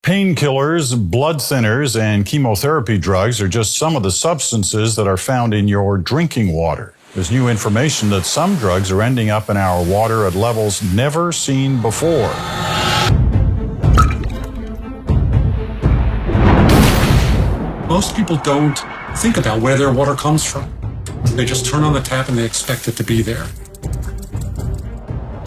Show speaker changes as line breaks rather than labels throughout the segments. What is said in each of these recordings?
Painkillers, blood thinners, and chemotherapy drugs are just some of the substances that are found in your drinking water. There's new information that some drugs are ending up in our water at levels never seen before.
Most people don't think about where their water comes from. They just turn on the tap and they expect it to be there.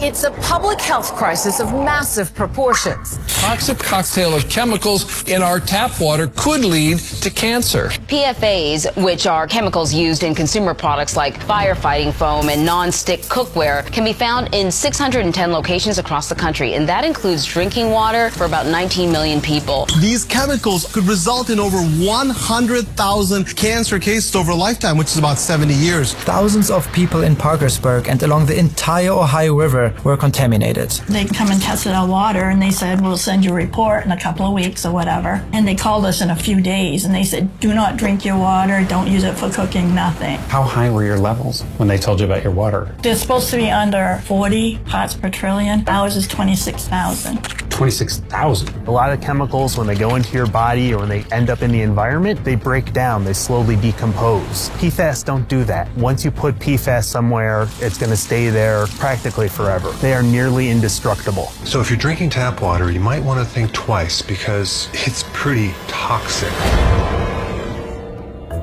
It's a public health crisis of massive proportions.
Toxic cocktail of chemicals in our tap water could lead to cancer.
PFAs, which are chemicals used in consumer products like firefighting foam and non-stick cookware, can be found in 610 locations across the country, and that includes drinking water for about 19 million people.
These chemicals could result in over 100,000 cancer cases over a lifetime, which is about 70 years.
Thousands of people in Parkersburg and along the entire Ohio River were contaminated.
They come and tested our water and they said, we'll send you a report in a couple of weeks or whatever. And they called us in a few days and they said, do not drink your water, don't use it for cooking, nothing.
How high were your levels when they told you about your water?
They're supposed to be under 40 parts per trillion. Ours is 26,000.
26,000?
A lot of chemicals, when they go into your body or when they end up in the environment, they break down, they slowly decompose. PFAS don't do that. Once you put PFAS somewhere, it's going to stay there practically forever. They are nearly indestructible.
So if you're drinking tap water, you might want to think twice because it's pretty toxic.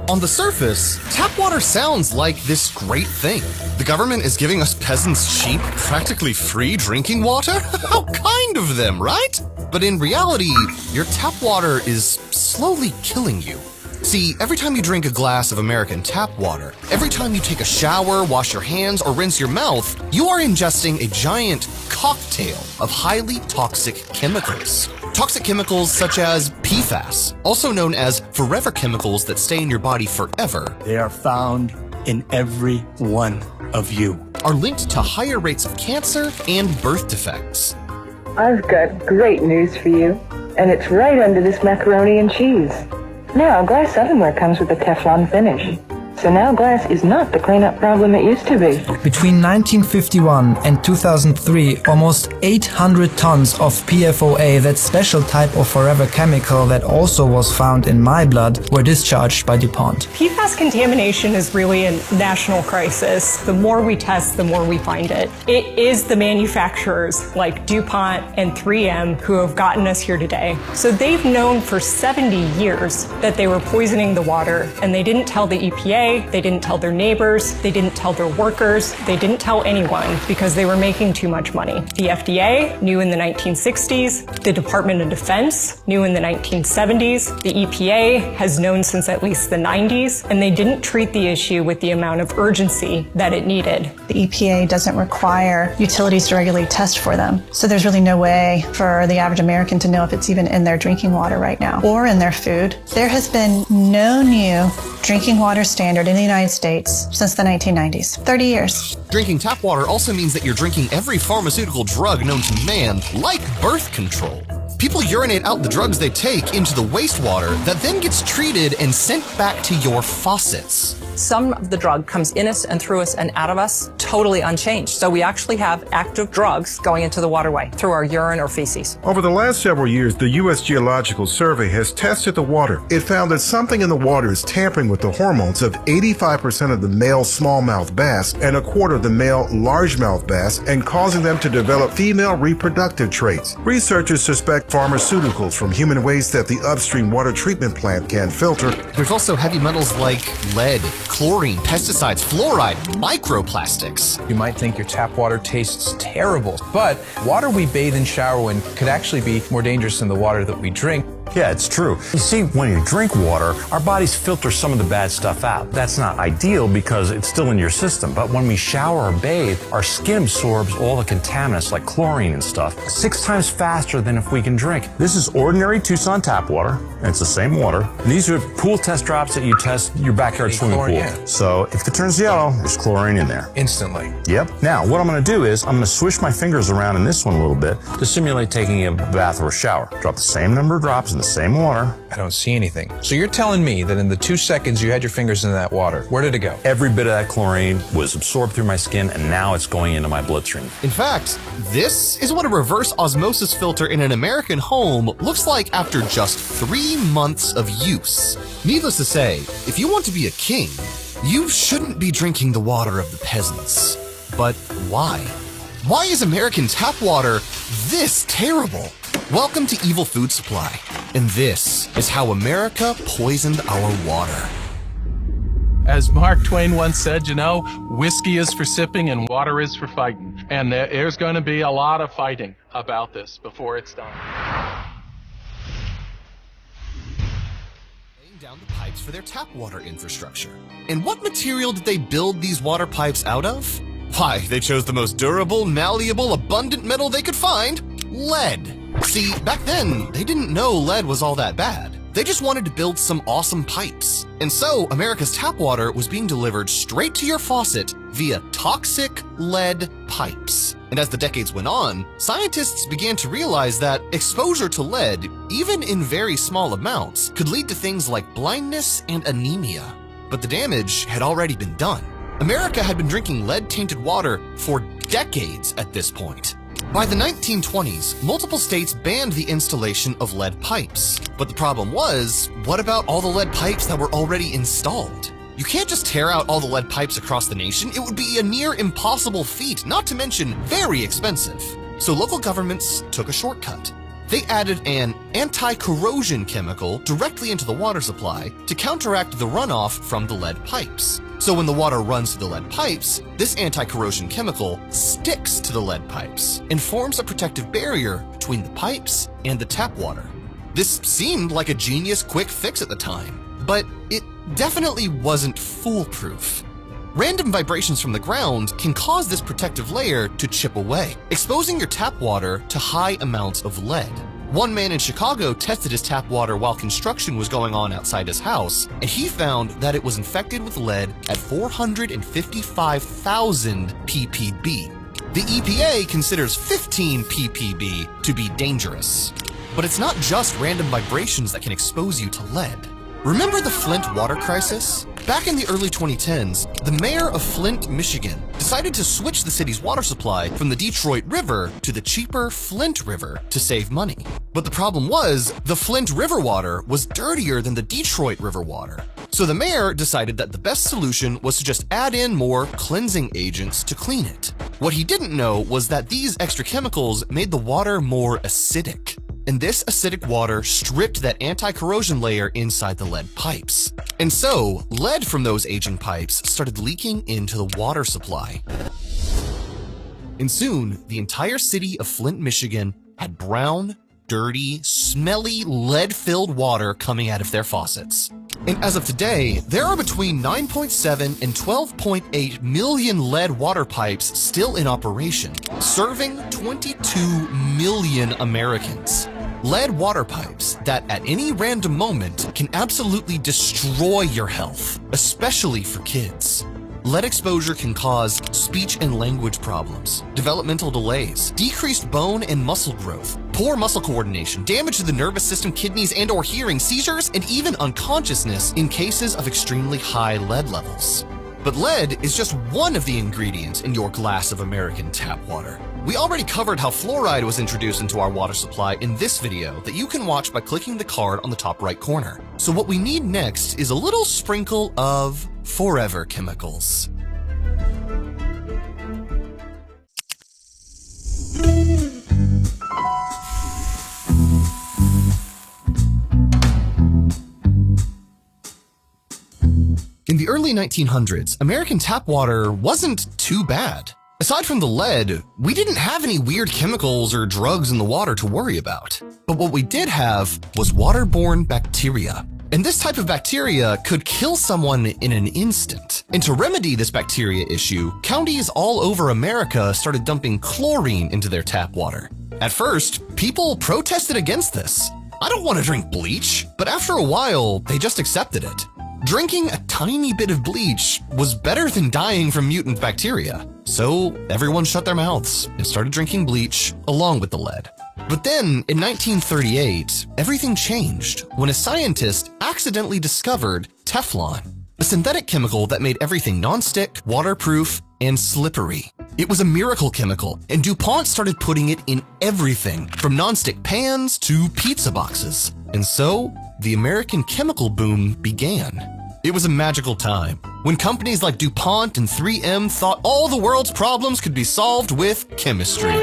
On the surface, tap water sounds like this great thing. The government is giving us peasants cheap, practically free drinking water? How kind of them, right? But in reality, your tap water is slowly killing you. See, every time you drink a glass of American tap water, every time you take a shower, wash your hands, or rinse your mouth, you are ingesting a giant cocktail of highly toxic chemicals. Toxic chemicals such as PFAS, also known as forever chemicals that stay in your body forever.
They are found in every one of you.
Are linked to higher rates of cancer and birth defects.
I've got great news for you, and it's right under this macaroni and cheese. Now, glass ovenware comes with a Teflon finish. So now glass is not the cleanup problem it used to be.
Between 1951 and 2003, almost 800 tons of PFOA, that special type of forever chemical that also was found in my blood, were discharged by DuPont.
PFAS contamination is really a national crisis. The more we test, the more we find it. It is the manufacturers like DuPont and 3M who have gotten us here today. So they've known for 70 years that they were poisoning the water, and they didn't tell the EPA, they didn't tell their neighbors, they didn't tell their workers, they didn't tell anyone because they were making too much money. The FDA knew in the 1960s, the Department of Defense knew in the 1970s, the EPA has known since at least the 90s, and they didn't treat the issue with the amount of urgency that it needed.
The EPA doesn't require utilities to regularly test for them. So there's really no way for the average American to know if it's even in their drinking water right now or in their food. There has been no new drinking water standard in the United States since the 1990s, 30 years.
Drinking tap water also means that you're drinking every pharmaceutical drug known to man, like birth control. People urinate out the drugs they take into the wastewater that then gets treated and sent back to your faucets.
Some of the drug comes in us and through us and out of us totally unchanged. So we actually have active drugs going into the waterway through our urine or feces.
Over the last several years, the U.S. Geological Survey has tested the water. It found that something in the water is tampering with the hormones of 85% of the male smallmouth bass and a quarter of the male largemouth bass and causing them to develop female reproductive traits. Researchers suspect pharmaceuticals from human waste that the upstream water treatment plant can filter.
There's also heavy metals like lead, chlorine, pesticides, fluoride, microplastics.
You might think your tap water tastes terrible, but water we bathe and shower in could actually be more dangerous than the water that we drink.
Yeah, it's true. You see, when you drink water, our bodies filter some of the bad stuff out. That's not ideal because it's still in your system. But when we shower or bathe, our skin absorbs all the contaminants like chlorine and stuff 6 times faster than if we can drink. This is ordinary Tucson tap water, and it's the same water. And these are pool test drops that you test your backyard swimming pool. Yeah. So if it turns yellow, there's chlorine in there.
Instantly.
Yep. Now, what I'm going to do is I'm going to swish my fingers around in this one a little bit to simulate taking a bath or a shower. Drop the same number of drops in the same water.
I don't see anything. So you're telling me that in the 2 seconds you had your fingers in that water, where did it go?
Every bit of that chlorine was absorbed through my skin, and now it's going into my bloodstream.
In fact, this is what a reverse osmosis filter in an American home looks like after just 3 months of use. Needless to say, if you want to be a king, you shouldn't be drinking the water of the peasants. But why? Why is American tap water this terrible? Welcome to Evil Food Supply, and this is how America poisoned our water.
As Mark Twain once said, whiskey is for sipping and water is for fighting. And there's going to be a lot of fighting about this before it's done.
Laying down the pipes for their tap water infrastructure. And what material did they build these water pipes out of? Why, they chose the most durable, malleable, abundant metal they could find, lead. See, back then, they didn't know lead was all that bad. They just wanted to build some awesome pipes. And so, America's tap water was being delivered straight to your faucet via toxic lead pipes. And as the decades went on, scientists began to realize that exposure to lead, even in very small amounts, could lead to things like blindness and anemia. But the damage had already been done. America had been drinking lead-tainted water for decades at this point. By the 1920s, multiple states banned the installation of lead pipes. But the problem was, what about all the lead pipes that were already installed? You can't just tear out all the lead pipes across the nation. It would be a near impossible feat, not to mention very expensive. So local governments took a shortcut. They added an anti-corrosion chemical directly into the water supply to counteract the runoff from the lead pipes. So when the water runs through the lead pipes, this anti-corrosion chemical sticks to the lead pipes and forms a protective barrier between the pipes and the tap water. This seemed like a genius quick fix at the time, but it definitely wasn't foolproof. Random vibrations from the ground can cause this protective layer to chip away, exposing your tap water to high amounts of lead. One man in Chicago tested his tap water while construction was going on outside his house, and he found that it was infected with lead at 455,000 ppb. The EPA considers 15 ppb to be dangerous. But it's not just random vibrations that can expose you to lead. Remember the Flint water crisis? Back in the early 2010s, the mayor of Flint, Michigan, decided to switch the city's water supply from the Detroit River to the cheaper Flint River to save money. But the problem was, the Flint River water was dirtier than the Detroit River water. So the mayor decided that the best solution was to just add in more cleansing agents to clean it. What he didn't know was that these extra chemicals made the water more acidic. And this acidic water stripped that anti-corrosion layer inside the lead pipes. And so, lead from those aging pipes started leaking into the water supply. And soon, the entire city of Flint, Michigan had brown, dirty, smelly, lead-filled water coming out of their faucets. And as of today, there are between 9.7 and 12.8 million lead water pipes still in operation, serving 22 million Americans. Lead water pipes that at any random moment can absolutely destroy your health, especially for kids. Lead exposure can cause speech and language problems, developmental delays, decreased bone and muscle growth, poor muscle coordination, damage to the nervous system, kidneys, and/or hearing, seizures, and even unconsciousness in cases of extremely high lead levels. But lead is just one of the ingredients in your glass of American tap water. We already covered how fluoride was introduced into our water supply in this video that you can watch by clicking the card on the top right corner. So what we need next is a little sprinkle of forever chemicals. In the early 1900s, American tap water wasn't too bad. Aside from the lead, we didn't have any weird chemicals or drugs in the water to worry about. But what we did have was waterborne bacteria. And this type of bacteria could kill someone in an instant. And to remedy this bacteria issue, counties all over America started dumping chlorine into their tap water. At first, people protested against this. I don't want to drink bleach, but after a while, they just accepted it. Drinking a tiny bit of bleach was better than dying from mutant bacteria. So everyone shut their mouths and started drinking bleach along with the lead. But then, in 1938, everything changed when a scientist accidentally discovered Teflon, a synthetic chemical that made everything nonstick, waterproof, and slippery. It was a miracle chemical, and DuPont started putting it in everything, from nonstick pans to pizza boxes. And so, the American chemical boom began. It was a magical time, when companies like DuPont and 3M thought all the world's problems could be solved with chemistry.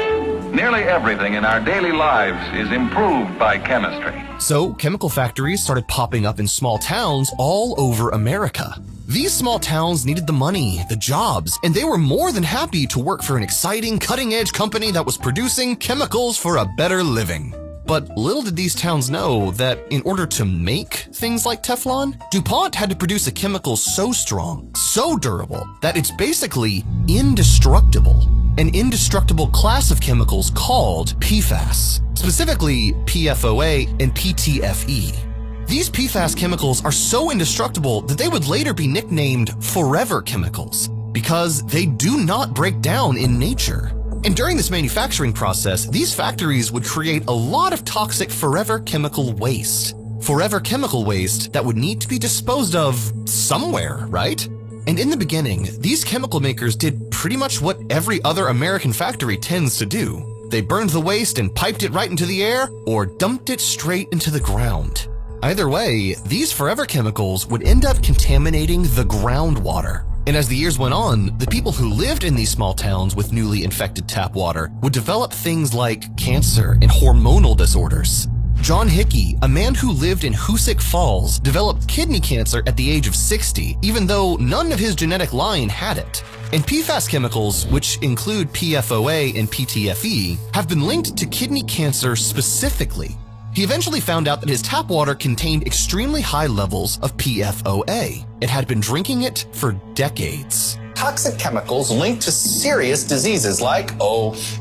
Nearly everything in our daily lives is improved by chemistry.
So, chemical factories started popping up in small towns all over America. These small towns needed the money, the jobs, and they were more than happy to work for an exciting, cutting-edge company that was producing chemicals for a better living. But little did these towns know that in order to make things like Teflon, DuPont had to produce a chemical so strong, so durable, that it's basically indestructible. An indestructible class of chemicals called PFAS, specifically PFOA and PTFE. These PFAS chemicals are so indestructible that they would later be nicknamed forever chemicals because they do not break down in nature. And during this manufacturing process, these factories would create a lot of toxic forever chemical waste. Forever chemical waste that would need to be disposed of somewhere, right? And in the beginning, these chemical makers did pretty much what every other American factory tends to do. They burned the waste and piped it right into the air or dumped it straight into the ground. Either way, these forever chemicals would end up contaminating the groundwater. And as the years went on, the people who lived in these small towns with newly infected tap water would develop things like cancer and hormonal disorders. John Hickey, a man who lived in Hoosick Falls, developed kidney cancer at the age of 60, even though none of his genetic line had it. And PFAS chemicals, which include PFOA and PTFE, have been linked to kidney cancer specifically. He eventually found out that his tap water contained extremely high levels of PFOA. It had been drinking it for decades.
Toxic chemicals linked to serious diseases like,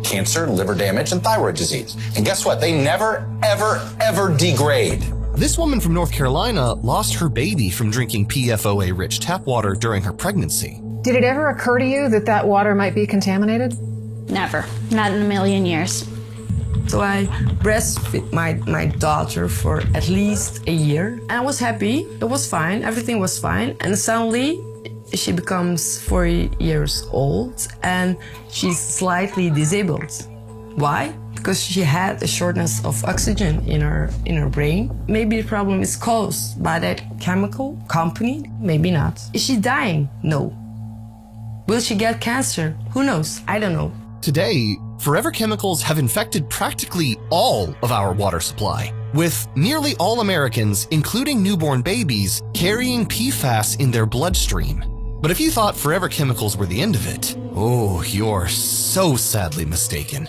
cancer, liver damage, and thyroid disease. And guess what? They never, ever degrade.
This woman from North Carolina lost her baby from drinking PFOA-rich tap water during her pregnancy.
Did it ever occur to you that that water might be contaminated?
Never. Not in a million years.
So I breastfed my daughter for at least a year. And I was happy. It was fine. Everything was fine. And suddenly, she becomes 4 years old and she's slightly disabled. Why? Because she had a shortness of oxygen in her brain. Maybe the problem is caused by that chemical company. Maybe not. Is she dying? No. Will she get cancer? Who knows? I don't know.
Today, forever chemicals have infected practically all of our water supply, with nearly all Americans, including newborn babies, carrying PFAS in their bloodstream. But if you thought forever chemicals were the end of it, you're so sadly mistaken.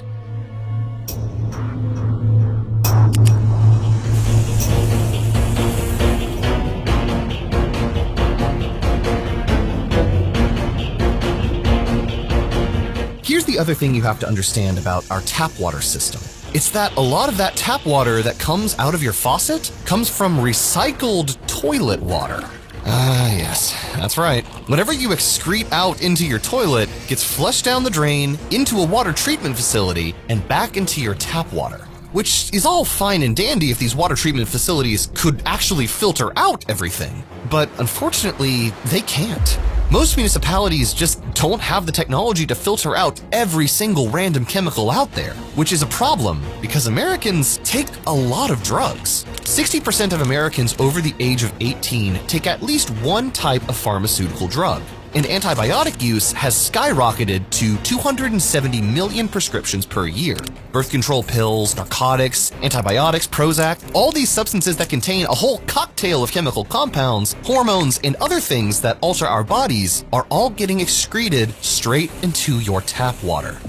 Here's the other thing you have to understand about our tap water system. It's that a lot of that tap water that comes out of your faucet comes from recycled toilet water. Yes, that's right. Whatever you excrete out into your toilet gets flushed down the drain, into a water treatment facility, and back into your tap water. Which is all fine and dandy if these water treatment facilities could actually filter out everything. But unfortunately, they can't. Most municipalities just don't have the technology to filter out every single random chemical out there, which is a problem because Americans take a lot of drugs. 60% of Americans over the age of 18 take at least one type of pharmaceutical drug, and antibiotic use has skyrocketed to 270 million prescriptions per year. Birth control pills, narcotics, antibiotics, Prozac, all these substances that contain a whole cocktail of chemical compounds, hormones, and other things that alter our bodies are all getting excreted straight into your tap water.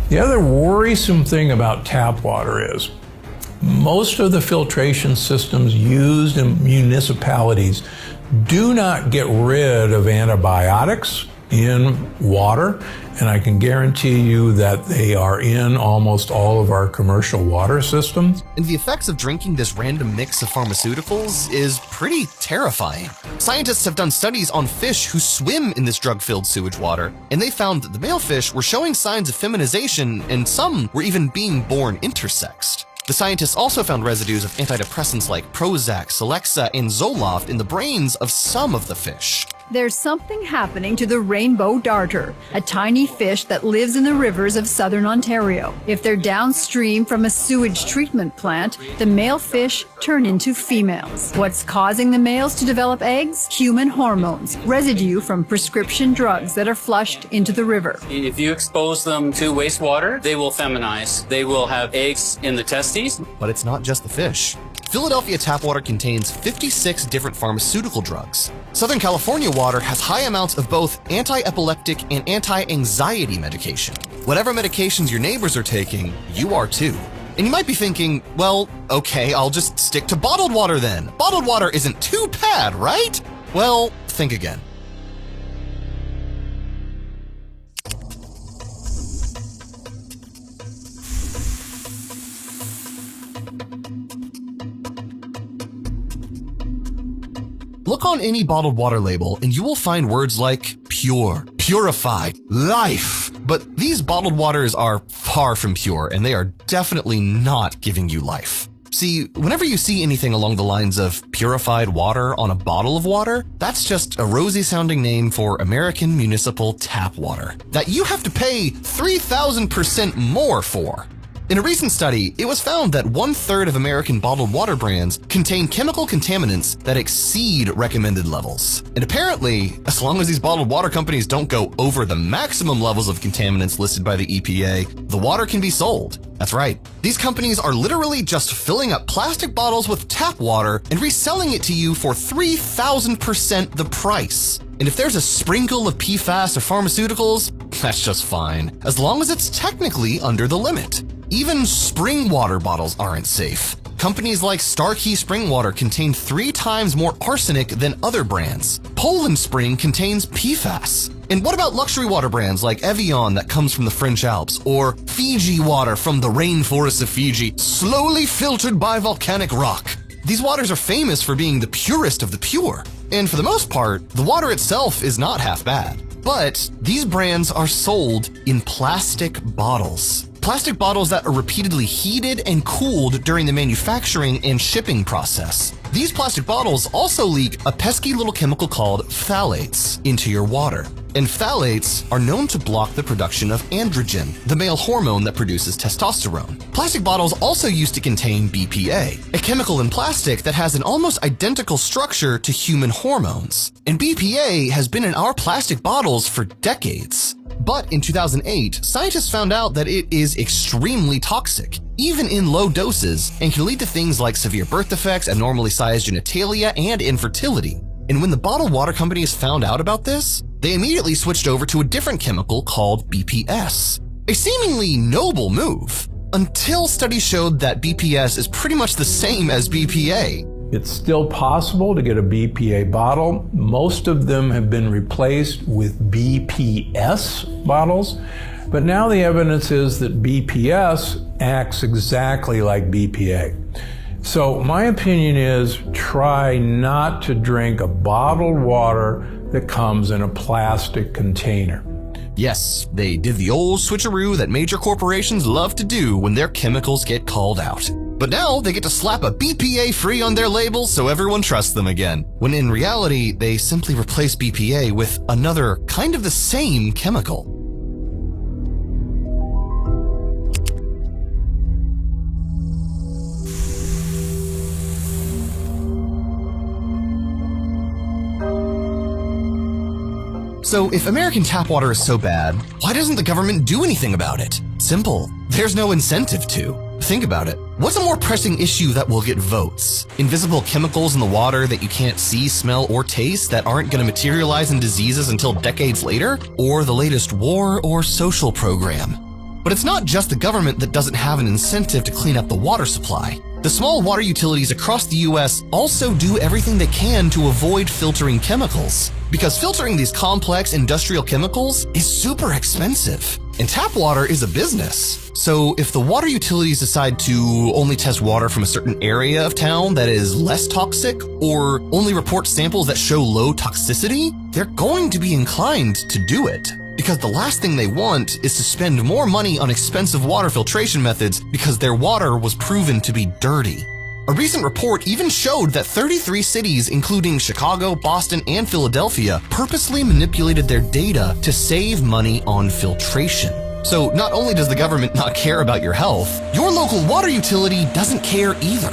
The other worrisome thing about tap water is most of the filtration systems used in municipalities do not get rid of antibiotics in water, and I can guarantee you that they are in almost all of our commercial water systems.
And the effects of drinking this random mix of pharmaceuticals is pretty terrifying. Scientists have done studies on fish who swim in this drug-filled sewage water, and they found that the male fish were showing signs of feminization, and some were even being born intersexed. The scientists also found residues of antidepressants like Prozac, Celexa, and Zoloft in the brains of some of the fish.
There's something happening to the rainbow darter, a tiny fish that lives in the rivers of southern Ontario. If they're downstream from a sewage treatment plant, the male fish turn into females. What's causing the males to develop eggs? Human hormones, residue from prescription drugs that are flushed into the river.
If you expose them to wastewater, they will feminize. They will have eggs in the testes.
But it's not just the fish. Philadelphia tap water contains 56 different pharmaceutical drugs. Southern California water has high amounts of both anti-epileptic and anti-anxiety medication. Whatever medications your neighbors are taking, you are too. And you might be thinking, well, okay, I'll just stick to bottled water then. Bottled water isn't too bad, right? Well, think again. Look on any bottled water label and you will find words like pure, purified, life. But these bottled waters are far from pure and they are definitely not giving you life. See, whenever you see anything along the lines of purified water on a bottle of water, that's just a rosy sounding name for American municipal tap water that you have to pay 3,000% more for. In a recent study, it was found that 1/3 of American bottled water brands contain chemical contaminants that exceed recommended levels. And apparently, as long as these bottled water companies don't go over the maximum levels of contaminants listed by the EPA, the water can be sold. That's right. These companies are literally just filling up plastic bottles with tap water and reselling it to you for 3,000% the price. And if there's a sprinkle of PFAS or pharmaceuticals, that's just fine, as long as it's technically under the limit. Even spring water bottles aren't safe. Companies like Starkey Spring Water contain 3 times more arsenic than other brands. Poland Spring contains PFAS. And what about luxury water brands like Evian that comes from the French Alps, or Fiji water from the rainforests of Fiji, slowly filtered by volcanic rock? These waters are famous for being the purest of the pure. And for the most part, the water itself is not half bad. But these brands are sold in plastic bottles. Plastic bottles that are repeatedly heated and cooled during the manufacturing and shipping process. These plastic bottles also leak a pesky little chemical called phthalates into your water. And phthalates are known to block the production of androgen, the male hormone that produces testosterone. Plastic bottles also used to contain BPA, a chemical in plastic that has an almost identical structure to human hormones. And BPA has been in our plastic bottles for decades. But in 2008, scientists found out that it is extremely toxic, even in low doses, and can lead to things like severe birth defects, abnormally sized genitalia, and infertility. And when the bottled water companies found out about this, they immediately switched over to a different chemical called BPS. A seemingly noble move, until studies showed that BPS is pretty much the same as BPA.
It's still possible to get a BPA bottle. Most of them have been replaced with BPS bottles, but now the evidence is that BPS acts exactly like BPA. So my opinion is try not to drink a bottled water that comes in a plastic container.
Yes, they did the old switcheroo that major corporations love to do when their chemicals get called out. But now they get to slap a BPA free on their label so everyone trusts them again, when in reality, they simply replace BPA with another kind of the same chemical. So if American tap water is so bad, why doesn't the government do anything about it? Simple. There's no incentive to. Think about it. What's a more pressing issue that will get votes? Invisible chemicals in the water that you can't see, smell, or taste that aren't going to materialize in diseases until decades later? Or the latest war or social program? But it's not just the government that doesn't have an incentive to clean up the water supply. The small water utilities across the US also do everything they can to avoid filtering chemicals, because filtering these complex industrial chemicals is super expensive. And tap water is a business. So if the water utilities decide to only test water from a certain area of town that is less toxic, or only report samples that show low toxicity, they're going to be inclined to do it. Because the last thing they want is to spend more money on expensive water filtration methods because their water was proven to be dirty. A recent report even showed that 33 cities, including Chicago, Boston, and Philadelphia, purposely manipulated their data to save money on filtration. So not only does the government not care about your health, your local water utility doesn't care either.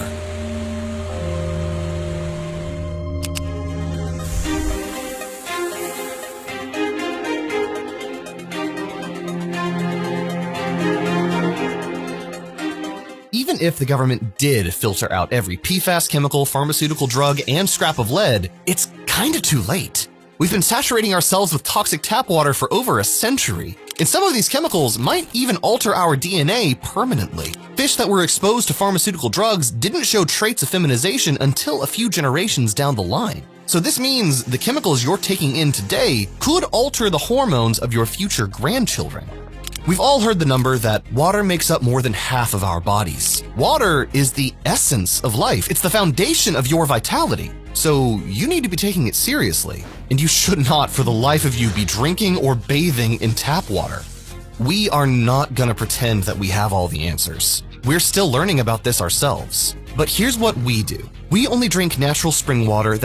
Even if the government did filter out every PFAS chemical, pharmaceutical drug, and scrap of lead, it's kinda too late. We've been saturating ourselves with toxic tap water for over a century, and some of these chemicals might even alter our DNA permanently. Fish that were exposed to pharmaceutical drugs didn't show traits of feminization until a few generations down the line. So this means the chemicals you're taking in today could alter the hormones of your future grandchildren. We've all heard the number that water makes up more than half of our bodies. Water is the essence of life. It's the foundation of your vitality. So you need to be taking it seriously. And you should not, for the life of you, be drinking or bathing in tap water. We are not gonna pretend that we have all the answers. We're still learning about this ourselves. But here's what we do. We only drink natural spring water that